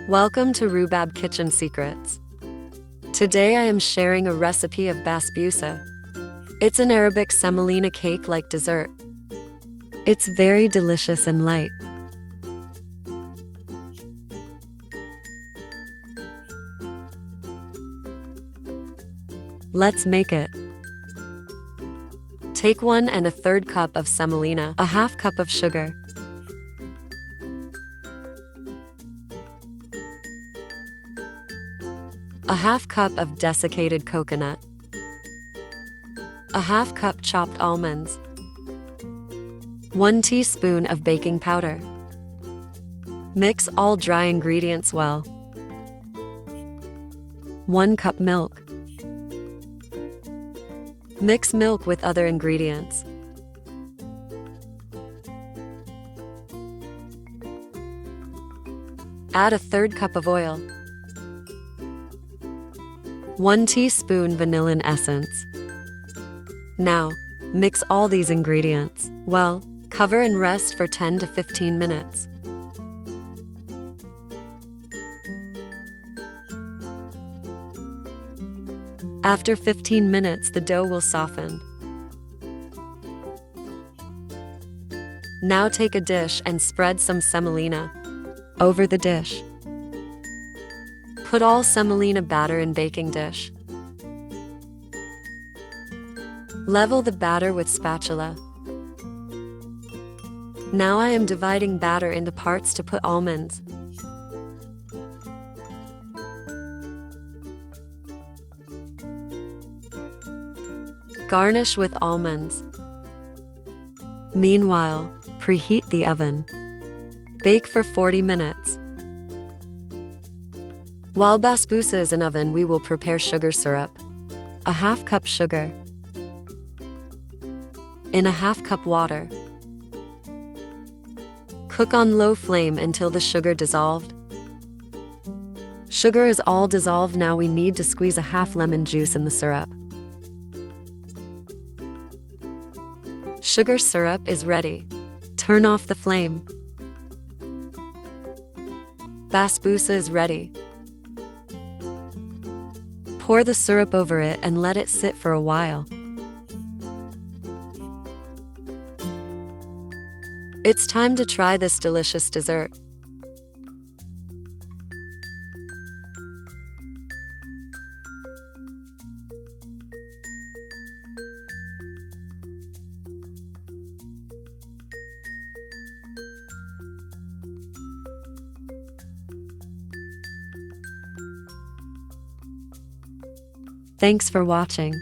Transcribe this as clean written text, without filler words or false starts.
Welcome to Rubab Kitchen Secrets. Today I am sharing a recipe of Basbusa. It's an Arabic semolina cake-like dessert. It's very delicious and light. Let's make it. Take 1⅓ cup of semolina, a half cup of sugar, a half cup of desiccated coconut, a half cup chopped almonds, 1 teaspoon of baking powder. Mix all dry ingredients well. 1 cup milk. Mix milk with other ingredients. Add 1/3 cup of oil. 1 teaspoon vanilla essence. Now, mix all these ingredients well, cover and rest for 10 to 15 minutes. After 15 minutes, the dough will soften. Now take a dish and spread some semolina over the dish. Put all semolina batter in baking dish. Level the batter with spatula. Now I am dividing batter into parts to put almonds. Garnish with almonds. Meanwhile, preheat the oven. Bake for 40 minutes. While basbusa is in oven, we will prepare sugar syrup. A half cup sugar in a half cup water. Cook on low flame until the sugar dissolved. Sugar is all dissolved. Now we need to squeeze a half lemon juice in the syrup. Sugar syrup is ready. Turn off the flame. Basbusa is ready. Pour the syrup over it and let it sit for a while. It's time to try this delicious dessert. Thanks for watching.